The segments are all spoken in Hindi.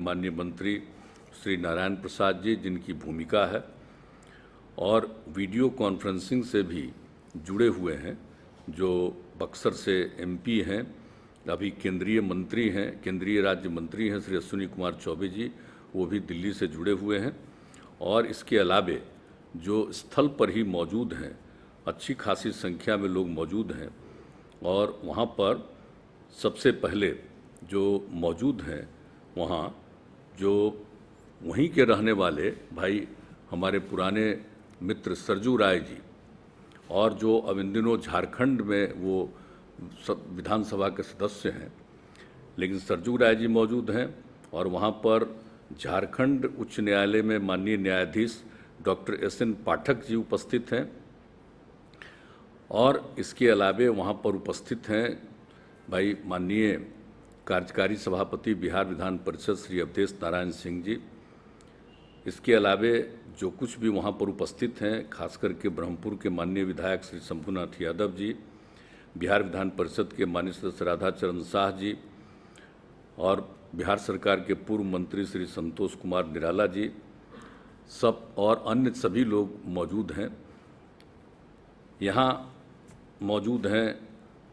माननीय मंत्री श्री नारायण प्रसाद जी, जिनकी भूमिका है और वीडियो कॉन्फ्रेंसिंग से भी जुड़े हुए हैं, जो बक्सर से एमपी हैं, अभी केंद्रीय मंत्री हैं, केंद्रीय राज्य मंत्री हैं श्री अश्विनी कुमार चौबे जी, वो भी दिल्ली से जुड़े हुए हैं। और इसके अलावे जो स्थल पर ही मौजूद हैं, अच्छी खासी संख्या में लोग मौजूद हैं। और वहाँ पर सबसे पहले जो मौजूद हैं, वहाँ जो वहीं के रहने वाले भाई हमारे पुराने मित्र सरजू राय जी, और जो अब इन दिनों झारखंड में वो विधानसभा के सदस्य हैं, लेकिन सरजू राय जी मौजूद हैं। और वहाँ पर झारखंड उच्च न्यायालय में माननीय न्यायाधीश डॉक्टर SN पाठक जी उपस्थित हैं। और इसके अलावे वहाँ पर उपस्थित हैं भाई माननीय कार्यकारी सभापति बिहार विधान परिषद श्री अवधेश नारायण सिंह जी। इसके अलावे जो कुछ भी वहाँ पर उपस्थित हैं, खास करके ब्रह्मपुर के माननीय विधायक श्री शंभुनाथ यादव जी, बिहार विधान परिषद के माननीय सदस्य राधा चरण शाह जी, और बिहार सरकार के पूर्व मंत्री श्री संतोष कुमार निराला जी, सब और अन्य सभी लोग मौजूद हैं। यहाँ मौजूद हैं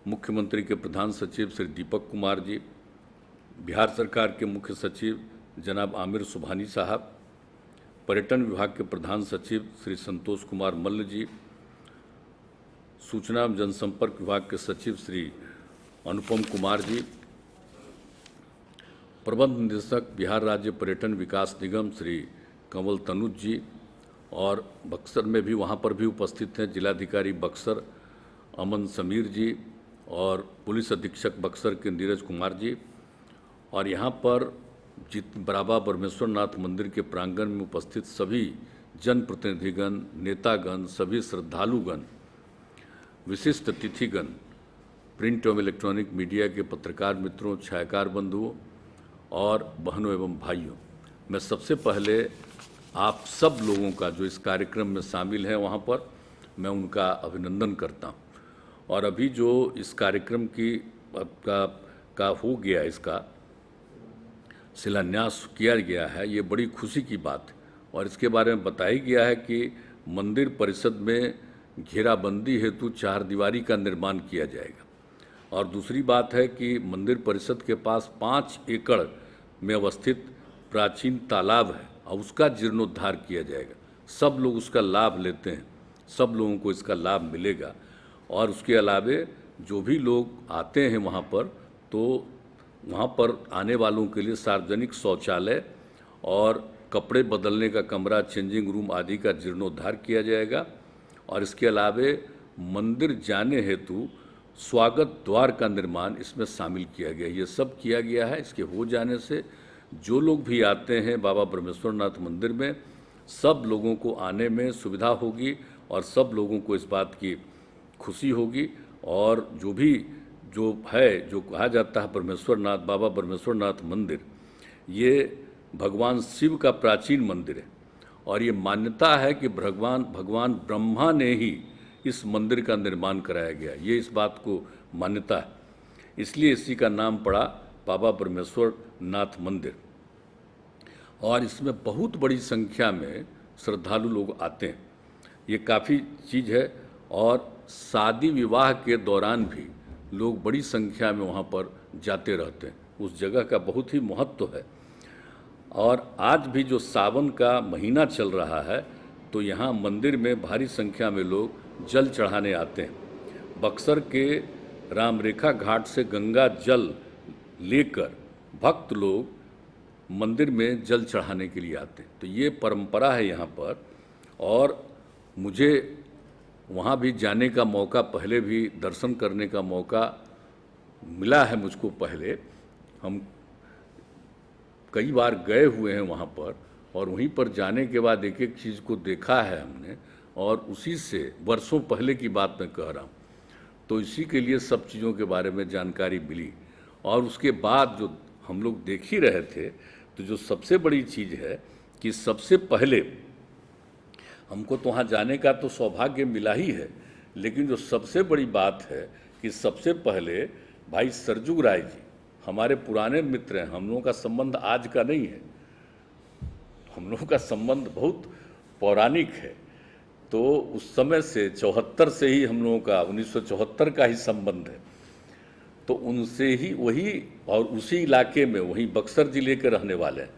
मुख्यमंत्री के प्रधान सचिव श्री दीपक कुमार जी, बिहार सरकार के मुख्य सचिव जनाब आमिर सुबहानी साहब, पर्यटन विभाग के प्रधान सचिव श्री संतोष कुमार मल्ल जी, सूचना एवं जनसंपर्क विभाग के सचिव श्री अनुपम कुमार जी, प्रबंध निदेशक बिहार राज्य पर्यटन विकास निगम श्री कंवल तनुज जी, और बक्सर में भी वहाँ पर भी उपस्थित हैं जिलाधिकारी बक्सर अमन समीर जी, और पुलिस अधीक्षक बक्सर के नीरज कुमार जी। और यहाँ पर बाबा ब्रह्मेश्वरनाथ मंदिर के प्रांगण में उपस्थित सभी जनप्रतिनिधिगण, नेतागण, सभी श्रद्धालुगण, विशिष्ट तिथिगण, प्रिंट एवं इलेक्ट्रॉनिक मीडिया के पत्रकार मित्रों, छायाकार बंधुओं और बहनों एवं भाइयों, मैं सबसे पहले आप सब लोगों का जो इस कार्यक्रम में शामिल हैं वहाँ पर मैं उनका अभिनंदन करता हूँ। और अभी जो इस कार्यक्रम की का हो गया, इसका शिलान्यास किया गया है, ये बड़ी खुशी की बात है। और इसके बारे में बताया गया है कि मंदिर परिसर में घेराबंदी हेतु 4 दीवारी का निर्माण किया जाएगा। और दूसरी बात है कि मंदिर परिसर के पास 5 एकड़ में अवस्थित प्राचीन तालाब है और उसका जीर्णोद्धार किया जाएगा। सब लोग उसका लाभ लेते हैं, सब लोगों को इसका लाभ मिलेगा। और उसके अलावे जो भी लोग आते हैं वहाँ पर, तो वहाँ पर आने वालों के लिए सार्वजनिक शौचालय और कपड़े बदलने का कमरा, चेंजिंग रूम आदि का जीर्णोद्धार किया जाएगा। और इसके अलावे मंदिर जाने हेतु स्वागत द्वार का निर्माण इसमें शामिल किया गया। ये सब किया गया है। इसके हो जाने से जो लोग भी आते हैं बाबा ब्रह्मेश्वरनाथ मंदिर में, सब लोगों को आने में सुविधा होगी और सब लोगों को इस बात की खुशी होगी। और जो कहा जाता है ब्रह्मेश्वरनाथ, बाबा ब्रह्मेश्वरनाथ मंदिर, ये भगवान शिव का प्राचीन मंदिर है। और ये मान्यता है कि भगवान ब्रह्मा ने ही इस मंदिर का निर्माण कराया गया, ये इस बात को मान्यता है। इसलिए इसी का नाम पड़ा बाबा ब्रह्मेश्वरनाथ मंदिर। और इसमें बहुत बड़ी संख्या में श्रद्धालु लोग आते हैं, ये काफ़ी चीज़ है। और शादी विवाह के दौरान भी लोग बड़ी संख्या में वहाँ पर जाते रहते हैं, उस जगह का बहुत ही महत्व है। और आज भी जो सावन का महीना चल रहा है, तो यहाँ मंदिर में भारी संख्या में लोग जल चढ़ाने आते हैं। बक्सर के रामरेखा घाट से गंगा जल लेकर भक्त लोग मंदिर में जल चढ़ाने के लिए आते हैं। तो ये परंपरा है यहाँ पर। और मुझे वहाँ भी जाने का मौका, पहले भी दर्शन करने का मौका मिला है मुझको। पहले हम कई बार गए हुए हैं वहाँ पर, और वहीं पर जाने के बाद एक एक चीज़ को देखा है हमने, और उसी से वर्षों पहले की बात मैं कह रहा हूँ, तो इसी के लिए सब चीज़ों के बारे में जानकारी मिली। और उसके बाद जो हम लोग देख ही रहे थे, तो जो सबसे बड़ी चीज़ है कि सबसे पहले हमको तो वहाँ जाने का तो सौभाग्य मिला ही है, लेकिन जो सबसे बड़ी बात है कि सबसे पहले भाई सरजू राय जी हमारे पुराने मित्र हैं, हम लोगों का संबंध आज का नहीं है, हम लोगों का संबंध बहुत पौराणिक है। तो उस समय से 74 से ही हम लोगों का 1974 का ही संबंध है। तो उनसे ही वही और उसी इलाके में वहीं बक्सर जिले के रहने वाले हैं।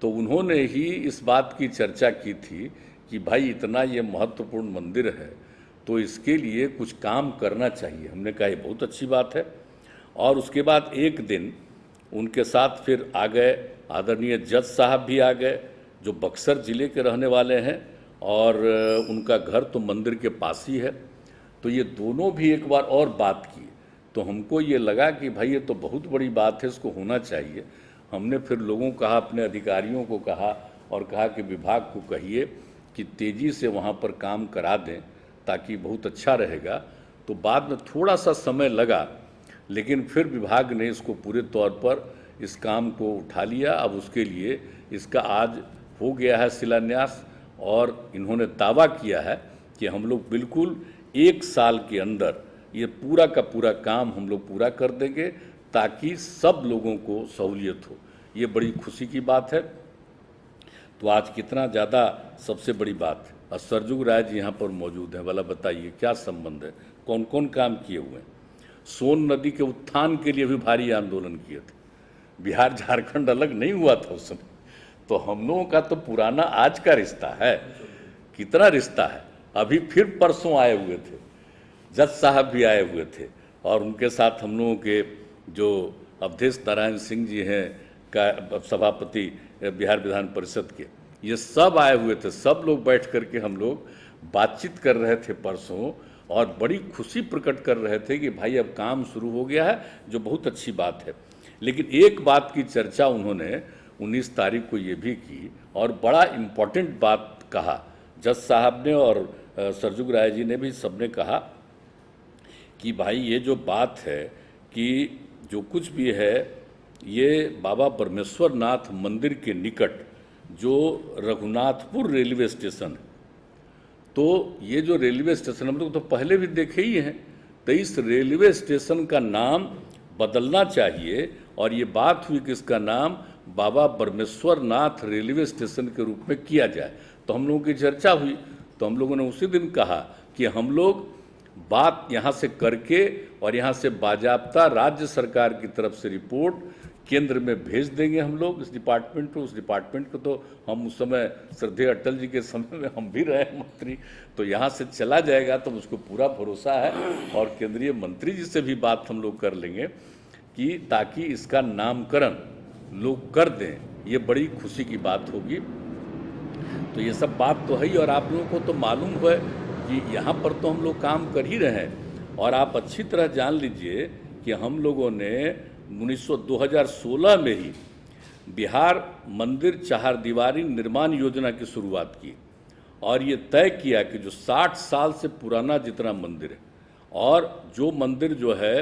तो उन्होंने ही इस बात की चर्चा की थी कि भाई इतना ये महत्वपूर्ण मंदिर है तो इसके लिए कुछ काम करना चाहिए। हमने कहा ये बहुत अच्छी बात है। और उसके बाद एक दिन उनके साथ फिर आ गए आदरणीय जज साहब भी आ गए, जो बक्सर ज़िले के रहने वाले हैं और उनका घर तो मंदिर के पास ही है। तो ये दोनों भी एक बार और बात की तो हमको ये लगा कि भाई ये तो बहुत बड़ी बात है, इसको होना चाहिए। हमने फिर लोगों को कहा, अपने अधिकारियों को कहा और कहा कि विभाग को कहिए कि तेज़ी से वहाँ पर काम करा दें ताकि बहुत अच्छा रहेगा। तो बाद में थोड़ा सा समय लगा, लेकिन फिर विभाग ने इसको पूरे तौर पर इस काम को उठा लिया। अब उसके लिए इसका आज हो गया है शिलान्यास और इन्होंने दावा किया है कि हम लोग बिल्कुल 1 साल के अंदर ये पूरा का पूरा काम हम लोग पूरा कर देंगे ताकि सब लोगों को सहूलियत हो। ये बड़ी खुशी की बात है। तो आज कितना ज़्यादा सबसे बड़ी बात है, और सरजुग राय जी यहाँ पर मौजूद हैं। वाला बताइए क्या संबंध है, कौन कौन काम किए हुए हैं। सोन नदी के उत्थान के लिए भी भारी आंदोलन किए थे। बिहार झारखंड अलग नहीं हुआ था उस समय। तो हम लोगों का तो पुराना आज का रिश्ता है, कितना रिश्ता है। अभी फिर परसों आए हुए थे, जज साहब भी आए हुए थे और उनके साथ हम लोगों के जो अवधेश नारायण सिंह जी हैं का सभापति बिहार विधान परिषद के, ये सब आए हुए थे। सब लोग बैठ करके हम लोग बातचीत कर रहे थे परसों और बड़ी खुशी प्रकट कर रहे थे कि भाई अब काम शुरू हो गया है, जो बहुत अच्छी बात है। लेकिन एक बात की चर्चा उन्होंने 19 तारीख को ये भी की और बड़ा इम्पोर्टेंट बात कहा जज साहब ने और सरजुग राय जी ने भी, सबने कहा कि भाई ये जो बात है कि जो कुछ भी है ये बाबा परमेश्वर नाथ मंदिर के निकट जो रघुनाथपुर रेलवे स्टेशन है, तो ये जो रेलवे स्टेशन हम लोग तो पहले भी देखे ही हैं, तो इस रेलवे स्टेशन का नाम बदलना चाहिए। और ये बात हुई कि इसका नाम बाबा परमेश्वर नाथ रेलवे स्टेशन के रूप में किया जाए। तो हम लोगों की चर्चा हुई, तो हम लोगों ने उसी दिन कहा कि हम लोग बात यहाँ से करके और यहाँ से बाजाप्ता राज्य सरकार की तरफ से रिपोर्ट केंद्र में भेज देंगे हम लोग इस डिपार्टमेंट को। उस डिपार्टमेंट को तो हम उस समय श्रद्धेय अटल जी के समय में हम भी रहे मंत्री, तो यहाँ से चला जाएगा तो मुझको पूरा भरोसा है। और केंद्रीय मंत्री जी से भी बात हम लोग कर लेंगे कि ताकि इसका नामकरण लोग कर दें, ये बड़ी खुशी की बात होगी। तो ये सब बात तो है ही, और आप लोगों को तो मालूम है कि यहाँ पर तो हम लोग काम कर ही रहे हैं। और आप अच्छी तरह जान लीजिए कि हम लोगों ने 2016 में ही बिहार मंदिर चहारदीवारी निर्माण योजना की शुरुआत की और ये तय किया कि जो 60 साल से पुराना जितना मंदिर है और जो मंदिर जो है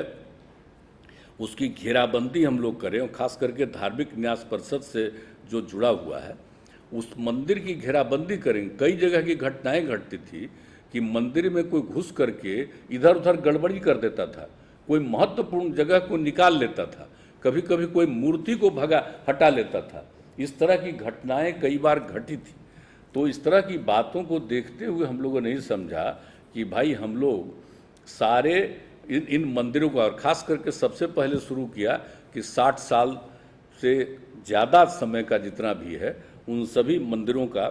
उसकी घेराबंदी हम लोग करें, और ख़ास करके धार्मिक न्यास परिषद से जो जुड़ा हुआ है उस मंदिर की घेराबंदी करें। कई जगह की घटनाएं घटती थी कि मंदिर में कोई घुस करके इधर उधर गड़बड़ी कर देता था, कोई महत्वपूर्ण जगह को निकाल लेता था, कभी कभी कोई मूर्ति को हटा लेता था। इस तरह की घटनाएं कई बार घटी थी। तो इस तरह की बातों को देखते हुए हम लोगों ने नहीं समझा कि भाई हम लोग सारे इन मंदिरों का, और ख़ास करके सबसे पहले शुरू किया कि 60 साल से ज़्यादा समय का जितना भी है उन सभी मंदिरों का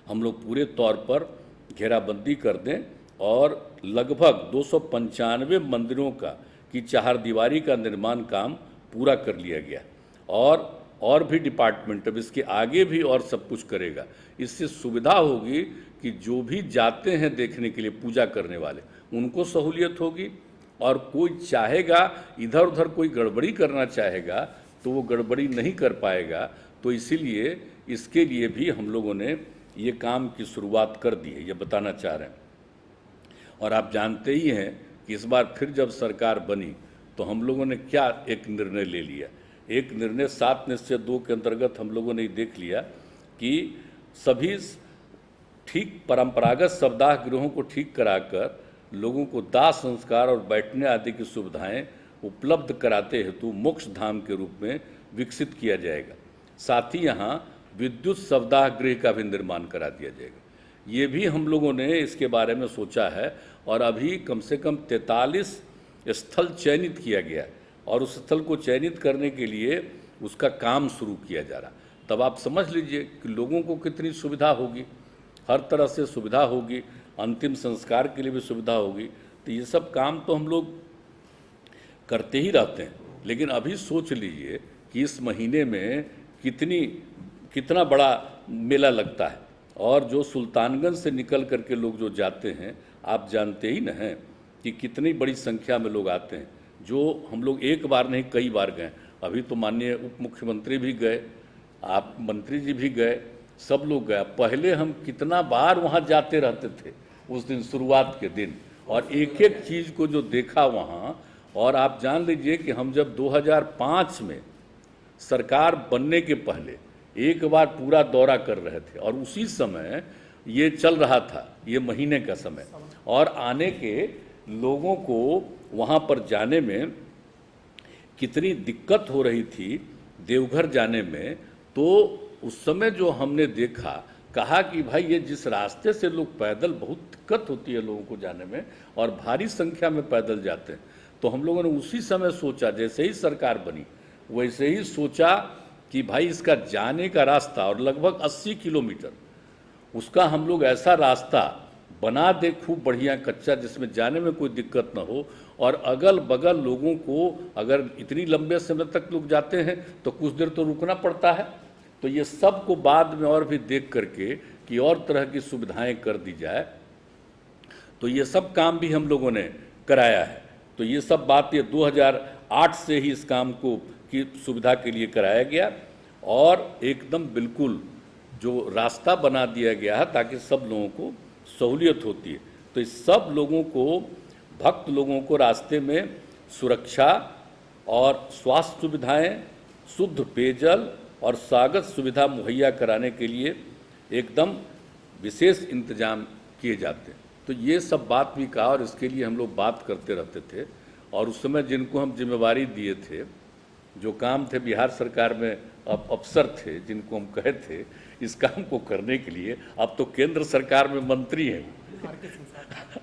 हम लोग पूरे तौर पर घेराबंदी कर दें। और लगभग 295 मंदिरों का की चहारदीवारी का निर्माण काम पूरा कर लिया गया। और भी डिपार्टमेंट अब इसके आगे भी और सब कुछ करेगा। इससे सुविधा होगी कि जो भी जाते हैं देखने के लिए पूजा करने वाले उनको सहूलियत होगी, और कोई चाहेगा इधर उधर कोई गड़बड़ी करना चाहेगा तो वो गड़बड़ी नहीं कर पाएगा। तो इसीलिए इसके लिए भी हम लोगों ने ये काम की शुरुआत कर दी है, ये बताना चाह रहे हैं। और आप जानते ही हैं कि इस बार फिर जब सरकार बनी तो हम लोगों ने क्या एक निर्णय ले लिया। एक निर्णय 7 निश्चय 2 के अंतर्गत हम लोगों ने देख लिया कि सभी ठीक परंपरागत शवदाह गृहों को ठीक कराकर लोगों को दाह संस्कार और बैठने आदि की सुविधाएं उपलब्ध कराते हेतु मोक्ष धाम के रूप में विकसित किया जाएगा। साथ ही यहाँ विद्युत शवदाह गृह का भी निर्माण करा दिया जाएगा। ये भी हम लोगों ने इसके बारे में सोचा है और अभी कम से कम 43 स्थल चयनित किया गया है और उस स्थल को चयनित करने के लिए उसका काम शुरू किया जा रहा। तब आप समझ लीजिए कि लोगों को कितनी सुविधा होगी, हर तरह से सुविधा होगी, अंतिम संस्कार के लिए भी सुविधा होगी। तो ये सब काम तो हम लोग करते ही रहते हैं, लेकिन अभी सोच लीजिए कि इस महीने में कितना बड़ा मेला लगता है और जो सुल्तानगंज से निकल करके लोग जो जाते हैं, आप जानते ही न हैं कि कितनी बड़ी संख्या में लोग आते हैं। जो हम लोग एक बार नहीं कई बार गए, अभी तो माननीय उप मुख्यमंत्री भी गए, आप मंत्री जी भी गए, सब लोग गए। पहले हम कितना बार वहाँ जाते रहते थे उस दिन शुरुआत के दिन, और एक एक चीज़ को जो देखा वहाँ। और आप जान लीजिए कि हम जब 2005 में सरकार बनने के पहले एक बार पूरा दौरा कर रहे थे और उसी समय ये चल रहा था, ये महीने का समय, और आने के लोगों को वहाँ पर जाने में कितनी दिक्कत हो रही थी देवघर जाने में। तो उस समय जो हमने देखा, कहा कि भाई ये जिस रास्ते से लोग पैदल, बहुत दिक्कत होती है लोगों को जाने में और भारी संख्या में पैदल जाते हैं। तो हम लोगों ने उसी समय सोचा, जैसे ही सरकार बनी वैसे ही सोचा कि भाई इसका जाने का रास्ता, और लगभग 80 किलोमीटर उसका हम लोग ऐसा रास्ता बना दे खूब बढ़िया कच्चा, जिसमें जाने में कोई दिक्कत ना हो। और अगल बगल लोगों को, अगर इतनी लंबे समय तक लोग जाते हैं तो कुछ देर तो रुकना पड़ता है। तो ये सब को बाद में और भी देख करके कि और तरह की सुविधाएं कर दी जाए, तो ये सब काम भी हम लोगों ने कराया है। तो ये सब बात ये 2008 से ही इस काम को की सुविधा के लिए कराया गया और एकदम बिल्कुल जो रास्ता बना दिया गया है ताकि सब लोगों को सहूलियत होती है। तो इस सब लोगों को, भक्त लोगों को रास्ते में सुरक्षा और स्वास्थ्य सुविधाएं, शुद्ध पेयजल और स्वागत सुविधा मुहैया कराने के लिए एकदम विशेष इंतजाम किए जाते हैं। तो ये सब बात भी कहा और इसके लिए हम लोग बात करते रहते थे। और उस समय जिनको हम जिम्मेवारी दिए थे, जो काम थे, बिहार सरकार में अब अफसर थे जिनको हम कहे थे इस काम को करने के लिए, अब तो केंद्र सरकार में मंत्री हैं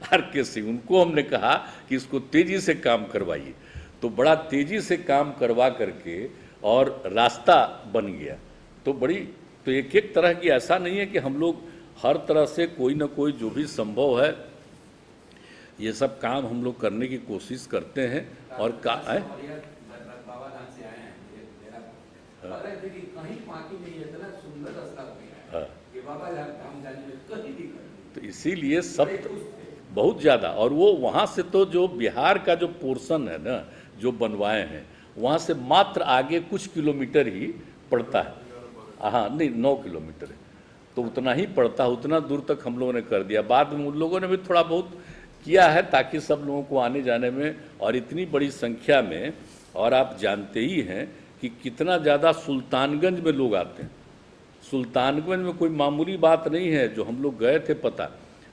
आर.के. सिंह, उनको हमने कहा कि इसको तेजी से काम करवाइए। तो बड़ा तेजी से काम करवा करके और रास्ता बन गया। तो एक एक तरह की, ऐसा नहीं है कि हम लोग हर तरह से कोई ना कोई जो भी संभव है ये सब काम हम लोग करने की कोशिश करते हैं। और तो इसीलिए सब बहुत ज़्यादा, और वो वहाँ से तो जो बिहार का जो पोर्शन है ना, जो बनवाए हैं, वहाँ से मात्र आगे कुछ किलोमीटर ही पड़ता है। हाँ, नहीं 9 किलोमीटर है, तो उतना ही पड़ता है, उतना दूर तक हम लोगों ने कर दिया। बाद में उन लोगों ने भी थोड़ा बहुत किया है ताकि सब लोगों को आने जाने में, और इतनी बड़ी संख्या में। और आप जानते ही हैं कि कितना ज़्यादा सुल्तानगंज में लोग आते हैं। सुल्तानगंज में कोई मामूली बात नहीं है। जो हम लोग गए थे पता,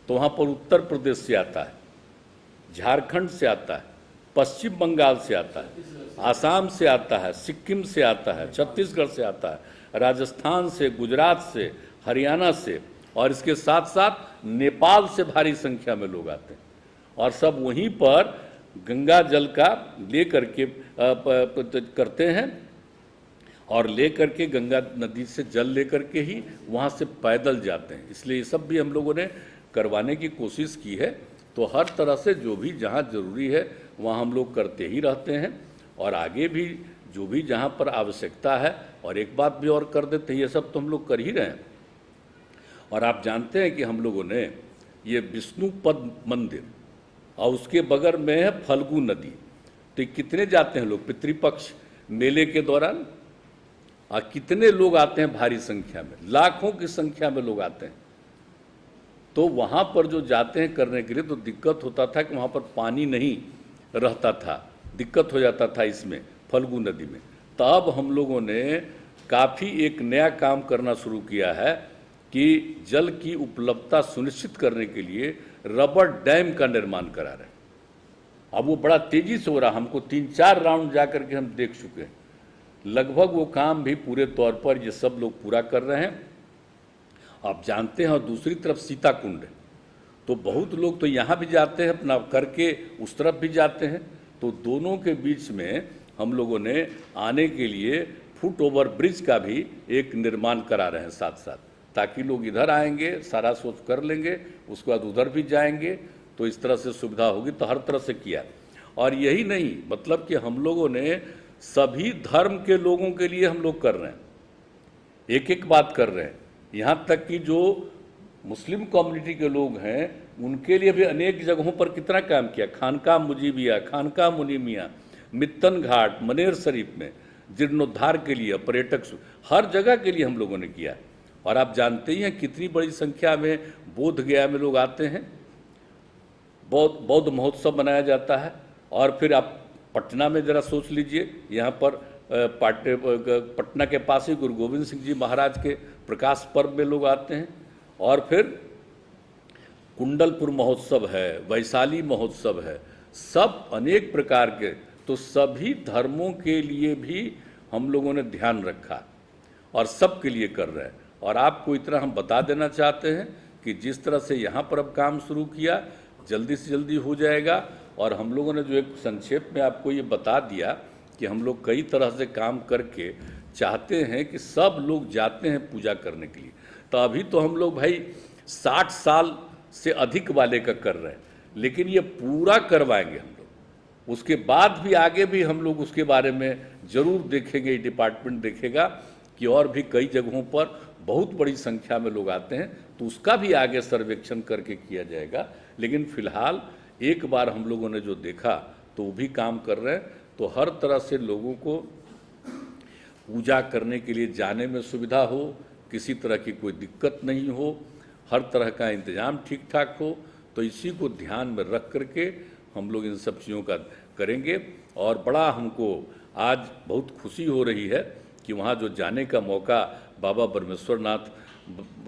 तो वहाँ पर उत्तर प्रदेश से आता है, झारखंड से आता है, पश्चिम बंगाल से आता है, आसाम से आता है, सिक्किम से आता है, छत्तीसगढ़ से आता है, राजस्थान से, गुजरात से, हरियाणा से, और इसके साथ साथ नेपाल से भारी संख्या में लोग आते हैं। और सब वहीं पर गंगा जल का ले करके करते हैं, और ले करके गंगा नदी से जल ले करके ही वहाँ से पैदल जाते हैं। इसलिए ये सब भी हम लोगों ने करवाने की कोशिश की है। तो हर तरह से जो भी जहाँ ज़रूरी है वहाँ हम लोग करते ही रहते हैं, और आगे भी जो भी जहाँ पर आवश्यकता है। और एक बात भी और कर देते हैं, ये सब तो हम लोग कर ही रहे हैं। और आप जानते हैं कि हम लोगों ने ये विष्णुपद मंदिर और उसके बगल में है फल्गु नदी। तो कितने जाते हैं लोग पितृपक्ष मेले के दौरान, और कितने लोग आते हैं भारी संख्या में, लाखों की संख्या में लोग आते हैं। तो वहाँ पर जो जाते हैं करने के लिए, तो दिक्कत होता था कि वहाँ पर पानी नहीं रहता था, दिक्कत हो जाता था इसमें फल्गु नदी में। तब हम लोगों ने काफ़ी एक नया काम करना शुरू किया है कि जल की उपलब्धता सुनिश्चित करने के लिए रबर डैम का निर्माण करा रहे हैं। अब वो बड़ा तेजी से हो रहा, हमको 3-4 राउंड जा करके हम देख चुके हैं। लगभग वो काम भी पूरे तौर पर ये सब लोग पूरा कर रहे हैं, आप जानते हैं। और दूसरी तरफ सीता कुंड है, तो बहुत लोग तो यहाँ भी जाते हैं अपना करके, उस तरफ भी जाते हैं। तो दोनों के बीच में हम लोगों ने आने के लिए फुट ओवर ब्रिज का भी एक निर्माण करा रहे हैं साथ साथ, ताकि लोग इधर आएंगे, सारा सोच कर लेंगे, उसके बाद उधर भी जाएंगे, तो इस तरह से सुविधा होगी। तो हर तरह से किया। और यही नहीं, मतलब कि हम लोगों ने सभी धर्म के लोगों के लिए हम लोग कर रहे हैं, एक एक बात कर रहे हैं। यहाँ तक कि जो मुस्लिम कम्युनिटी के लोग हैं उनके लिए भी अनेक जगहों पर कितना काम किया। खानका मुजीबिया, खानका मुनीमिया, मित्तन घाट, मनेर शरीफ में जीर्णोद्धार के लिए, पर्यटक, हर जगह के लिए हम लोगों ने किया। और आप जानते ही हैं कितनी बड़ी संख्या में बोध गया में लोग आते हैं, बौद्ध महोत्सव मनाया जाता है। और फिर आप पटना में ज़रा सोच लीजिए, यहाँ पर पटना के पास ही गुरु गोविंद सिंह जी महाराज के प्रकाश पर्व में लोग आते हैं। और फिर कुंडलपुर महोत्सव है, वैशाली महोत्सव है, सब अनेक प्रकार के। तो सभी धर्मों के लिए भी हम लोगों ने ध्यान रखा और सबके लिए कर रहे हैं। और आपको इतना हम बता देना चाहते हैं कि जिस तरह से यहाँ पर अब काम शुरू किया, जल्दी से जल्दी हो जाएगा। और हम लोगों ने जो एक संक्षेप में आपको ये बता दिया कि हम लोग कई तरह से काम करके चाहते हैं कि सब लोग जाते हैं पूजा करने के लिए। तो अभी तो हम लोग भाई 60 साल से अधिक वाले का कर रहे हैं, लेकिन ये पूरा करवाएंगे हम लोग। उसके बाद भी आगे भी हम लोग उसके बारे में ज़रूर देखेंगे, डिपार्टमेंट देखेगा कि और भी कई जगहों पर बहुत बड़ी संख्या में लोग आते हैं, तो उसका भी आगे सर्वेक्षण करके किया जाएगा। लेकिन फिलहाल एक बार हम लोगों ने जो देखा तो वो भी काम कर रहे हैं। तो हर तरह से लोगों को पूजा करने के लिए जाने में सुविधा हो, किसी तरह की कोई दिक्कत नहीं हो, हर तरह का इंतज़ाम ठीक ठाक हो। तो इसी को ध्यान में रख करके हम लोग इन सब चीज़ों का करेंगे। और बड़ा हमको आज बहुत खुशी हो रही है कि वहाँ जो जाने का मौका, बाबा ब्रह्मेश्वरनाथ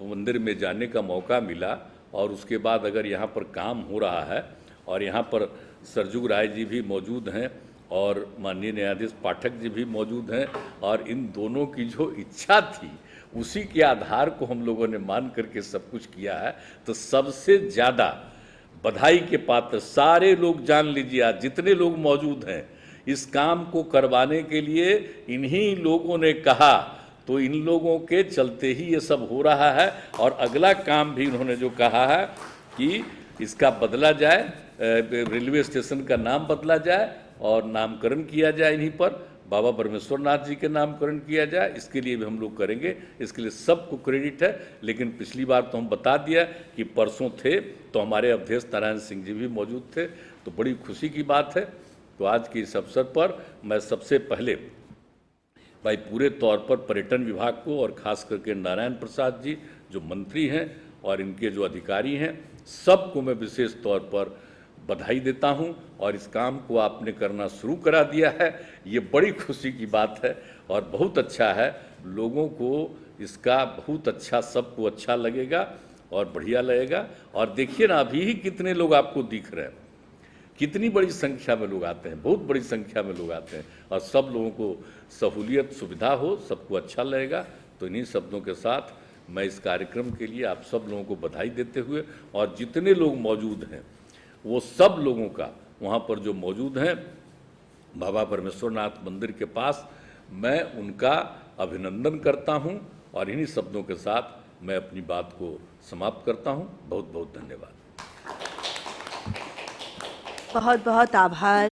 मंदिर में जाने का मौका मिला। और उसके बाद अगर यहाँ पर काम हो रहा है और यहाँ पर सरजुग राय जी भी मौजूद हैं और माननीय न्यायाधीश पाठक जी भी मौजूद हैं, और इन दोनों की जो इच्छा थी उसी के आधार को हम लोगों ने मान करके सब कुछ किया है। तो सबसे ज़्यादा बधाई के पात्र सारे लोग, जान लीजिए आज जितने लोग मौजूद हैं इस काम को करवाने के लिए इन्हीं लोगों ने कहा। तो इन लोगों के चलते ही ये सब हो रहा है। और अगला काम भी इन्होंने जो कहा है कि इसका बदला जाए, रेलवे स्टेशन का नाम बदला जाए और नामकरण किया जाए, इन्हीं पर बाबा ब्रह्मेश्वरनाथ जी के नामकरण किया जाए, इसके लिए भी हम लोग करेंगे। इसके लिए सबको क्रेडिट है। लेकिन पिछली बार तो हम बता दिया कि परसों थे तो हमारे अवधेश नारायण सिंह जी भी मौजूद थे, तो बड़ी खुशी की बात है। तो आज के इस अवसर पर मैं सबसे पहले भाई पूरे तौर पर पर्यटन विभाग को और ख़ास करके नारायण प्रसाद जी जो मंत्री हैं और इनके जो अधिकारी हैं, सबको मैं विशेष तौर पर बधाई देता हूं। और इस काम को आपने करना शुरू करा दिया है, ये बड़ी खुशी की बात है और बहुत अच्छा है। लोगों को इसका बहुत अच्छा, सबको अच्छा लगेगा और बढ़िया लगेगा। और देखिए ना, अभी ही कितने लोग आपको दिख रहे हैं, कितनी बड़ी संख्या में लोग आते हैं, बहुत बड़ी संख्या में लोग आते हैं। और सब लोगों को सहूलियत, सुविधा हो, सबको अच्छा लगेगा। तो इन्हीं शब्दों के साथ मैं इस कार्यक्रम के लिए आप सब लोगों को बधाई देते हुए, और जितने लोग मौजूद हैं वो सब लोगों का, वहाँ पर जो मौजूद हैं बाबा ब्रह्मेश्वरनाथ मंदिर के पास, मैं उनका अभिनंदन करता हूँ। और इन्हीं शब्दों के साथ मैं अपनी बात को समाप्त करता हूँ। बहुत बहुत धन्यवाद। बहुत बहुत आभार।